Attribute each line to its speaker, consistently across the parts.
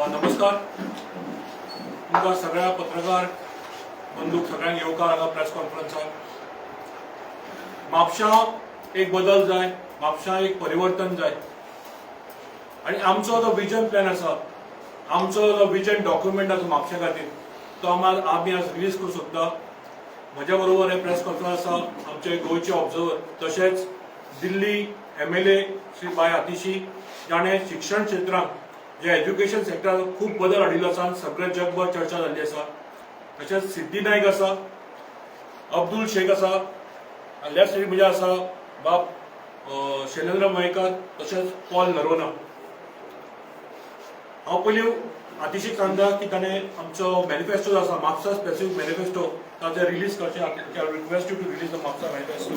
Speaker 1: नमस्कार तुमकां सगळ्या पत्रकार बंधूक सगळ्यांक येवकार हांगा प्रेस कॉन्फरन्साक। म्हापशां एक बदल जाय, म्हापशां एक परिवर्तन जाय आनी आमचो जो विजन प्लॅन आसा, आमचो जो विजन डॉक्युमेंट आसा म्हापशा खातीर तो आमी आज रिलीज करूंक सोदता। म्हज्या बरोबर हे प्रेस कॉन्फरन्स आसा आमचे गोंयचे ऑब्जर्वर, तशेंच दिल्ली MLA श्री बाय आतिशी जाणें शिक्षण क्षेत्रांत जे एज्युकेशन सेक्टरांत खूब बदल हाडिल्लो आसा आनी सगळे जगभर चर्चा जाल्ली आसा। तशेंच सिद्धी नायक आसा, अब्दुल शेख आसा, लेफ्ट सायडीक म्हज्या आसा बाब शैलेंद्र मयेकर, तशेंच पॉल नरोना। हांव पयलीं आतिशीक सांगता की ताणें आमचो मॅनिफेस्टो आसा, म्हापसा स्पेसिफीक मॅनिफेस्टो ताचें रिलीज करचें। I request you to release the Mapusa manifesto.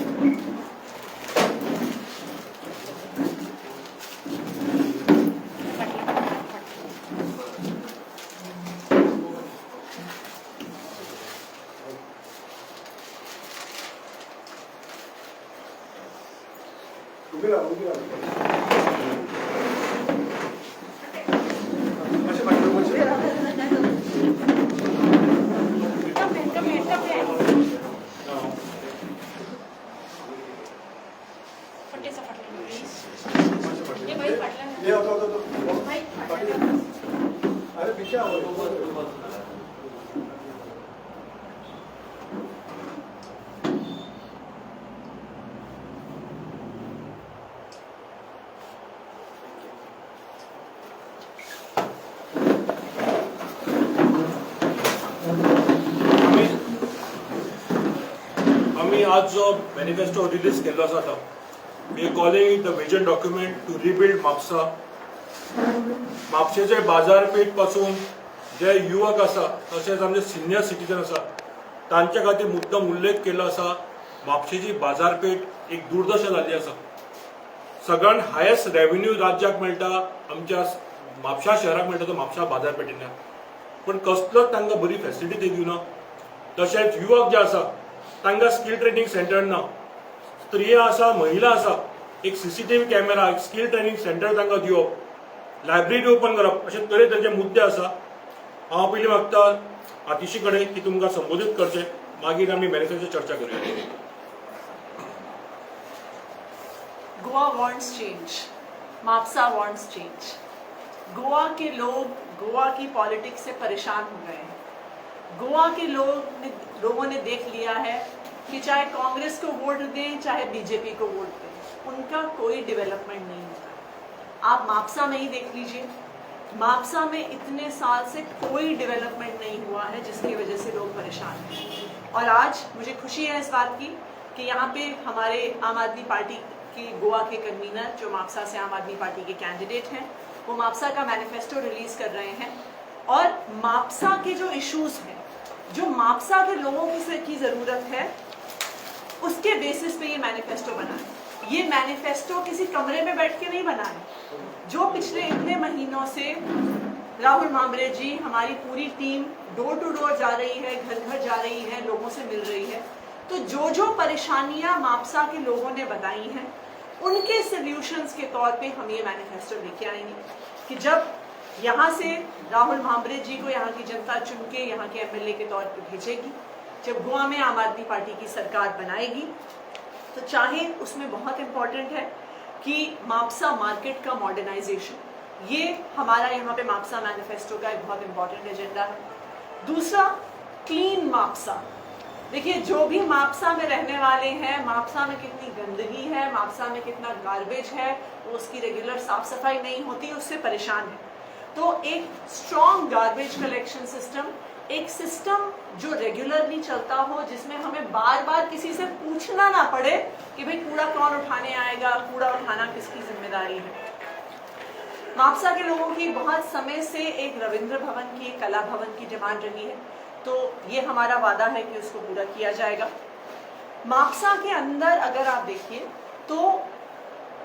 Speaker 1: आज जो मॅनिफेस्टो रिलीज केल्लो आसा तो we calling it the vision document to rebuild Mapusa. म्हापशेचे बाजारपेठ पासून जे युवक आसा तशेंच आमचे सिनियर सिटीजन आसा तांचे खातीर मुद्दम उल्लेख केल्लो आसा। म्हापशेची बाजारपेठ एक दुर्दशा जाल्ली आसा। सगळ्यान हायेस्ट रेव्हेन्यू राज्याक मेळटा आमच्या म्हापशा शहराक मेळटा तो म्हापशा बाजारपेठेंतल्यान, पण कसलोच तांकां बरी फॅसिलिटी ते दिवना। तशेंच युवक जे आसा तांकां स्कील ट्रेनिंग सेंटर ना, स्त्रिया आसा, महिला आसा, एक CCTV कॅमेरा, एक स्कील ट्रेनिंग सेंटर तांकां दिवप, लायब्ररी ओपन करप, अशे तरेतरेचे मुद्दे आसा। हांव पयलीं मागता आतिशी कडेन की तुमकां संबोधीत करचें, मागीर आमी मॅनिफेस्टोचेर चर्चा करूया।
Speaker 2: Goa wants change, Mapusa wants change. Goa के लोग गोवा की पॉलिटिक्स से परेशान हो गए हैं। गोवा के लोगों ने देख लिया है कि चाहे कांग्रेस को वोट दें चाहे बीजेपी को वोट दें, उनका कोई डेवलपमेंट नहीं होता। आप म्हापसा में ही देख लीजिए, म्हापसा में इतने साल से कोई डेवलपमेंट नहीं हुआ है जिसकी वजह से लोग परेशान हैं। और आज मुझे खुशी है इस बात की कि यहाँ पे हमारे आम आदमी पार्टी की गोवा के कन्वीनर जो म्हापसा से आम आदमी पार्टी के कैंडिडेट हैं वो म्हापसा का मैनिफेस्टो रिलीज कर रहे हैं और म्हापसा के जो इश्यूज हैं, जो म्हापसा के लोगों की ज़रूरत है, उसके बेसिस पे ये मैनिफेस्टो बना है। ये मैनिफेस्टो किसी कमरे में बैठ के नहीं बना है। जो पिछले इतने महीनों से राहुल मांबरे जी, हमारी पूरी टीम डोर टू डोर जा रही है, घर घर जा रही है, लोगों से मिल रही है, तो जो जो परेशानियां म्हापसा के लोगों ने बताई हैं उनके सॉल्यूशंस के तौर पे हम ये मैनिफेस्टो लेके आएंगे कि जब यहाँ से राहुल मांबरे जी को यहाँ की जनता चुन के यहाँ के MLA के तौर पर भेजेगी, जब गोवा में आम आदमी पार्टी की सरकार बनाएगी, तो चाहे उसमें बहुत इम्पोर्टेंट है कि म्हापसा मार्केट का मॉडर्नाइजेशन, ये हमारा यहाँ पे म्हापसा मैनिफेस्टो का एक बहुत इम्पोर्टेंट एजेंडा है। दूसरा, क्लीन म्हापसा। देखिए, जो भी म्हापसा में रहने वाले हैं, म्हापसा में कितनी गंदगी है, म्हापसा में कितना गार्बेज है, वो उसकी रेगुलर साफ सफाई नहीं होती, उससे परेशान है। तो एक स्ट्रॉन्ग गार्बेज कलेक्शन सिस्टम, एक सिस्टम जो रेगुलरली चलता हो, जिसमें हमें बार बार किसी से पूछना ना पड़े कि भाई कूड़ा कौन उठाने आएगा, कूड़ा उठाना किसकी जिम्मेदारी है। म्हापसा के लोगों की बहुत समय से एक रविंद्र भवन की, एक कला भवन की डिमांड रही है, तो ये हमारा वादा है कि उसको पूरा किया जाएगा। म्हापसा के अंदर अगर आप देखिए तो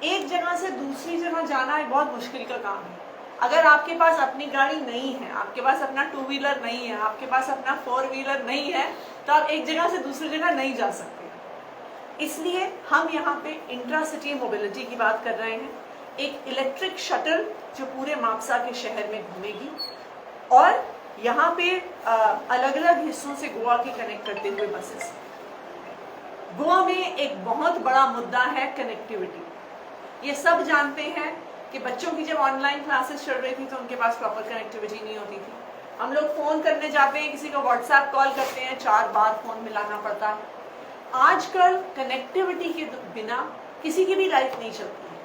Speaker 2: एक जगह से दूसरी जगह जाना एक बहुत मुश्किल का काम है। अगर आपके पास अपनी गाड़ी नहीं है, आपके पास अपना 2 व्हीलर नहीं है, आपके पास अपना 4 व्हीलर नहीं है, तो आप एक जगह से दूसरी जगह नहीं जा सकते। इसलिए हम यहाँ पे इंट्रा सिटी मोबिलिटी की बात कर रहे हैं, एक इलेक्ट्रिक शटल जो पूरे मापसा के शहर में घूमेगी और यहाँ पे अलग अलग हिस्सों से गोवा के कनेक्ट करते हुए बसेस। गोवा में एक बहुत बड़ा मुद्दा है कनेक्टिविटी। ये सब जानते हैं कि बच्चों की जब ऑनलाइन क्लासेस चल रही थी तो उनके पास प्रॉपर कनेक्टिविटी नहीं होती थी। हम लोग फोन करने जाते हैं, किसी को व्हाट्सएप कॉल करते हैं, 4 बार फोन मिलाना पड़ता है। आजकल कनेक्टिविटी के बिना किसी की भी लाइफ नहीं चलती है।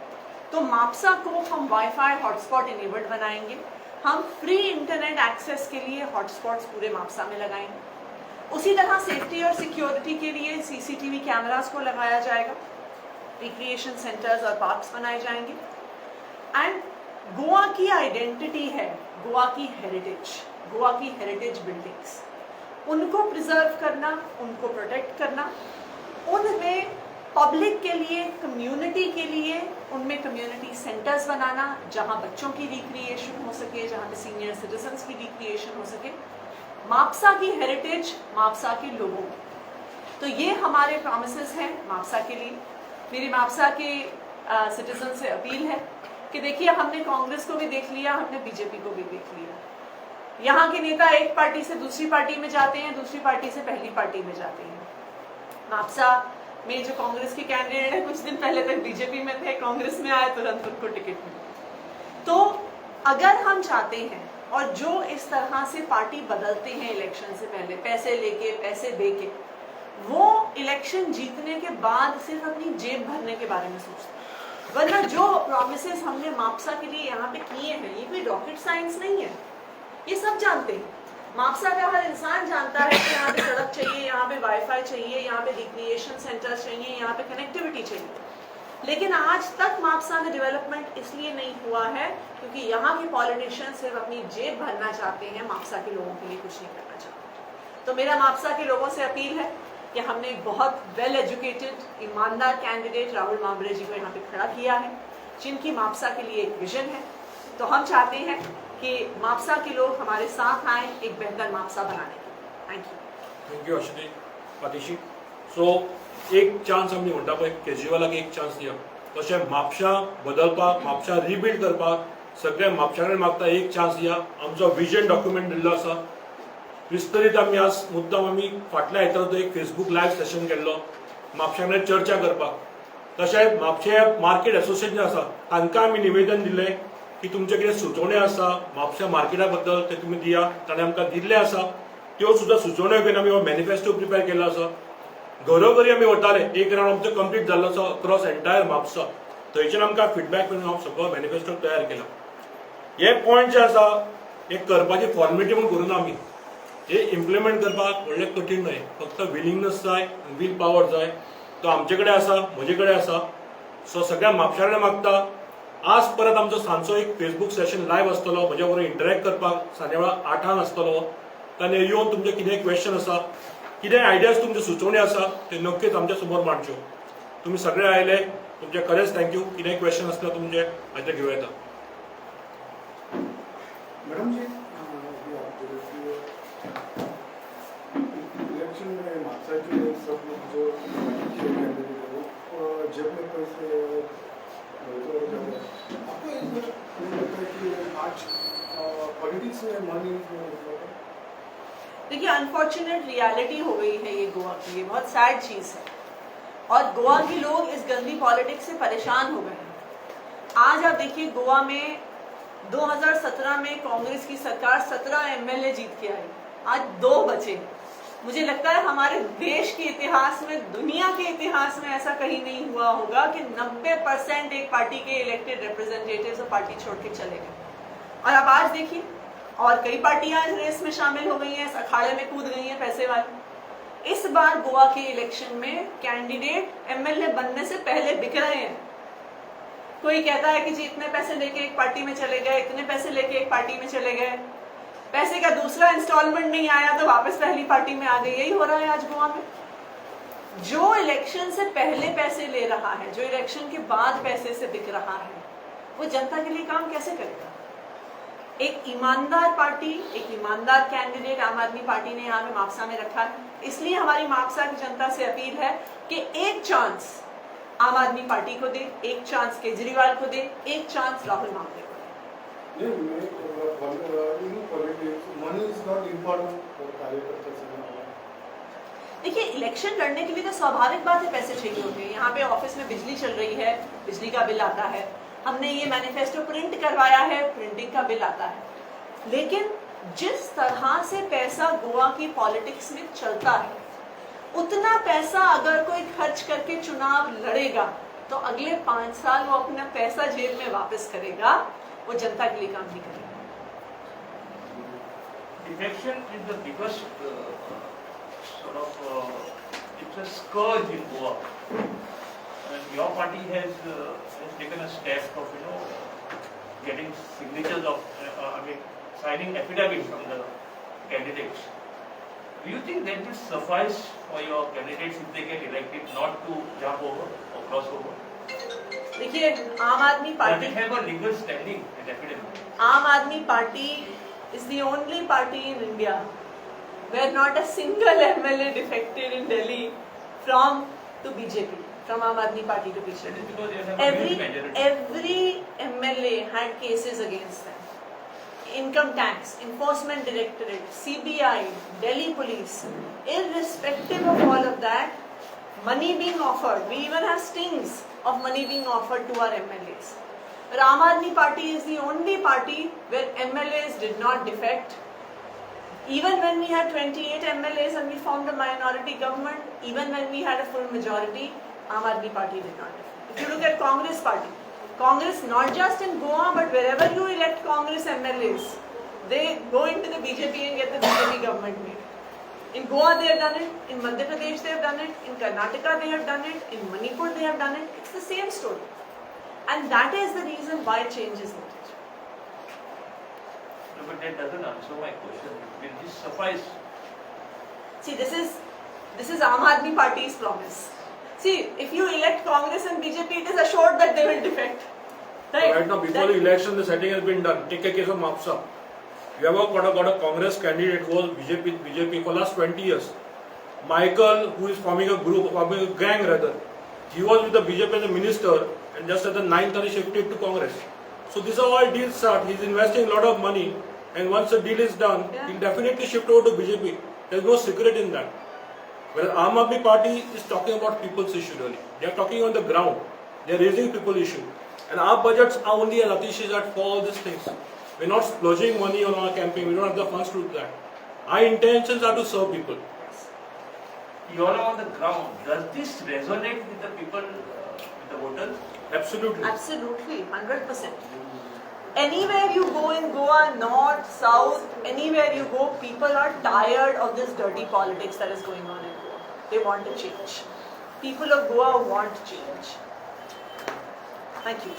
Speaker 2: तो मापसा को हम वाईफाई हॉटस्पॉट इनेबल्ड बनाएंगे। हम फ्री इंटरनेट एक्सेस के लिए हॉटस्पॉट्स पूरे मापसा में लगाएंगे। उसी तरह सेफ्टी और सिक्योरिटी के लिए सीसीटीवी कैमरास को लगाया जाएगा। रिक्रिएशन सेंटर्स और पार्क्स बनाए जाएंगे। एंड गोवा की आइडेंटिटी है, गोवा की हेरिटेज बिल्डिंग्स, उनको प्रिजर्व करना, उनको प्रोटेक्ट करना, उनमें पब्लिक के लिए, कम्युनिटी के लिए उनमें कम्युनिटी सेंटर्स बनाना जहां बच्चों की रिक्रिएशन हो सके, जहां पे सीनियर सिटीजन्स की रिक्रिएशन हो सके। मापसा की हेरिटेज मापसा के लोगों की। तो ये हमारे प्रॉमिसेस हैं मापसा के लिए। मेरी मापसा के सिटीजन से अपील है कि देखिए, हमने कांग्रेस को भी देख लिया, हमने बीजेपी को भी देख लिया। यहाँ के नेता एक पार्टी से दूसरी पार्टी में जाते हैं, दूसरी पार्टी से पहली पार्टी में जाते हैं। मापसा में जो कांग्रेस के कैंडिडेट है, कुछ दिन पहले तक बीजेपी में थे, कांग्रेस में आए तुरंत उनको टिकट मिली। तो अगर हम चाहते हैं, और जो इस तरह से पार्टी बदलते हैं इलेक्शन से पहले, पैसे लेके, पैसे देके, वो इलेक्शन जीतने के बाद सिर्फ अपनी जेब भरने के बारे में सोचते हैं। वरना जो प्रॉमिसेस हमने मापसा के लिए यहाँ पे किए हैं, ये कोई रॉकेट साइंस नहीं है, ये सब जानते हैं। मापसा का हर इंसान जानता है कि यहाँ पे सड़क चाहिए, यहाँ पे वाईफाई चाहिए, यहाँ पे रिक्रिएशन सेंटर्स चाहिए, यहाँ पे कनेक्टिविटी चाहिए। लेकिन आज तक मापसा में डेवलपमेंट इसलिए नहीं हुआ है क्योंकि यहाँ के पॉलिटिशियन सिर्फ अपनी जेब भरना चाहते हैं, मापसा के लोगों के लिए कुछ नहीं करना चाहते। तो मेरा मापसा के लोगों से अपील है कि हमने एक बहुत वेल एजुकेटेड, ईमानदार कैंडिडेट राहुल मांबरे जी को यहाँ पे खड़ा किया है, जिनकी मापसा के लिए एक विजन है। तो हम चाहते हैं कि मापसा के लोग हमारे साथ आए एक बेहतर मापसा बनाने के लिए।
Speaker 1: थँक यू अश्विनी पातीशी. सो एक चान्स आमी म्हणटा पळय, केजरीवालाक एक चान्स दिया, तशें म्हापशा बदलपाक, म्हापशा रिबिल्ड करपाक सगळे म्हापशा कडेन मागता एक चान्स दिया. आमचो विजन डॉक्युमेंट दिल्लो आसा. विस्तरीत आमी आज मुद्दाम आमी फाटल्या आयतारा एक फेसबूक लायव्ह सेशन केल्लो म्हापशा कडेन चर्चा करपाक. तशेंच म्हापशे मार्केट एसोसिएशन आसा तांकां आमी निवेदन दिलें की तुमचे कितें सुचोवण्यो आसा म्हापशा मार्केटा बद्दल ते तुमी दिया. ताणें आमकां दिल्ले आसा. त्यो सुद्दां सुचोवण्यो घेवन आमी हो मॅनिफेस्टो प्रिपेर केल्लो आसा. घरोघरी आमी वताले. एक राउंड आमचो कंप्लीट जाल्लो आसा अक्रॉस एंटायर म्हापसा. थंयच्यान आमकां फीडबॅक मेळून हांव सगळो मॅनिफेस्टो तयार केला. हे पॉयंट जे आसा हे करपाची फॉर्मेलिटी म्हूण करूना आमी. हे इम्प्लिमेंट करपाक व्हडलें कठीण न्हय. फक्त विलिंगनेस जाय, वील पॉवर जाय. तो आमचे कडेन आसा, म्हजे कडेन आसा. सो सगळ्या म्हापशा कडेन मागता. आज परत आमचो सांजचो एक फेसबूक सेशन लायव्ह आसतलो म्हज्या बरोबर इंटरॅक्ट करपाक सांजेवेळा 8 आसतलो. ताणे येवन तुमचे कितें क्वेश्चन आसा, कितें आयडियाज तुमचे सुचोवण्यो आसा ते नक्कीच आमच्या समोर मांडच्यो. तुमी सगळे आयले, तुमचे खरेंच थँक्यू. कितेंय क्वेश्चन आसल्यार तुमचे हाचे घेवं येता.
Speaker 3: मैडम जी, इलेक्शन में मापसा के सब लोग जो कैंडिडेट है वो जेब में पैसे आपको ये लगता है कि आज पॉलिटिक्स में मनी,
Speaker 2: देखिए, अनफॉर्चुनेट रियलिटी हो गई है ये गोवा की, ये बहुत सैड चीज़ है। और गोवा के लोग इस गंदी पॉलिटिक्स से परेशान हो गए हैं। आज आप देखिए, गोवा में 2017 में कांग्रेस की सरकार 17 एमएलए जीत के आई, आज 2 बचे। मुझे लगता है हमारे देश के इतिहास में, दुनिया के इतिहास में ऐसा कहीं नहीं हुआ होगा कि 90% एक पार्टी के इलेक्टेड रिप्रेजेंटेटिव्स पार्टी छोड़ के चले गए। और अब आज देखिए, और कई पार्टियां इस रेस में शामिल हो गई हैं, इस अखाड़े में कूद गई हैं पैसे वाली। इस बार गोवा के इलेक्शन में कैंडिडेट एमएलए बनने से पहले बिक रहे हैं। कोई कहता है कि जी इतने पैसे लेके एक पार्टी में चले गए, इतने पैसे लेके एक पार्टी में चले गए, पैसे का दूसरा इंस्टॉलमेंट नहीं आया तो वापस पहली पार्टी में आ गए। यही हो रहा है आज गोवा में। जो इलेक्शन से पहले पैसे ले रहा है, जो इलेक्शन के बाद पैसे से बिक रहा है, वो जनता के लिए काम कैसे करेगा? एक ईमानदार पार्टी, एक ईमानदार कैंडिडेट आम आदमी पार्टी ने यहाँ पे मापसा में रखा है। इसलिए हमारी मापसा की जनता से अपील है कि एक चांस आम आदमी पार्टी को दे, एक चांस केजरीवाल को दे, एक चांस राहुल मांझी को दे।
Speaker 3: Money is not important for कार्यकर्ता से।
Speaker 2: देखिए, इलेक्शन लड़ने के लिए तो स्वाभाविक बात है पैसे चाहिए होते हैं। यहाँ पे ऑफिस में बिजली चल रही है, बिजली का बिल आता है, हमने ये मैनिफेस्टो प्रिंट करवाया है, प्रिंटिंग का बिल आता है। लेकिन जिस तरह से पैसा गोवा की पॉलिटिक्स में चलता है, उतना पैसा अगर कोई खर्च करके चुनाव लड़ेगा तो अगले 5 साल वो अपना पैसा जेब में वापस करेगा, वो जनता के लिए काम नहीं करेगा।
Speaker 4: Defection is the biggest it's a scourge in Goa. And your party has taken a step of getting signatures of signing affidavits from the candidates. Do you think that will suffice for your candidates if they get elected not to jump over or cross over?
Speaker 2: देखिए, आम आदमी
Speaker 4: Does
Speaker 2: party
Speaker 4: it have a legal standing with affidavit?
Speaker 2: आम आदमी party is the only party in India where not a single MLA defected in Delhi from to BJP, from Aam Aadmi Party to
Speaker 4: That is
Speaker 2: BJP.
Speaker 4: because they have a huge majority.
Speaker 2: Every MLA had cases against them. Income tax, enforcement directorate, CBI, Delhi police, irrespective of all of that, money being offered. We even have stings of money being offered to our MLAs. But Aam Aadmi Party is the only party where MLAs did not defect. Even when we had 28 MLAs and we formed a minority government, even when we had a full majority, Aam Aadmi Party did not defect. If you look at Congress Party, Congress not just in Goa but wherever you elect Congress MLAs, they go into the BJP and get the BJP government made. In Goa they have done it, in Madhya Pradesh they have done it, in Karnataka they have done it, in Manipur they have done it. It's the same story. And that is the reason why change is needed.
Speaker 4: No, but that doesn't answer my question. Will this suffice?
Speaker 2: See, this is Aam Aadmi Party's promise. See, if you elect Congress and BJP, it is assured that they will defect.
Speaker 1: Right now, before the election, the setting has been done. Take a case of Mapsa. You have got a Congress candidate who was BJP for last 20 years. Michael, who is forming a group, forming a gang rather. He was with the BJP as a minister, and just at the 9th he shifted to Congress. So these are all deals start. He's investing a lot of money, and once the deal is done, he'll definitely shift over to BJP. There's no secret in that. Whereas Aam Aadmi Party is talking about people's issue really. They are talking on the ground. They are raising people issue. And our budgets are only an Atish for all these things. We're not splurging money on our campaign. We don't have the funds to do that. Our intentions are to serve people.
Speaker 4: You all are on the ground. Does this resonate with the people, with the voters?
Speaker 1: Absolutely.
Speaker 2: Absolutely, 100%. Anywhere you go in Goa, north, south, anywhere you go, people are tired of this dirty politics that is going on in Goa. They want a change. People of Goa want change. Thank you.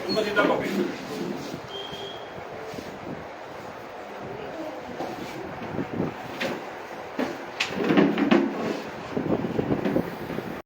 Speaker 1: Uma cita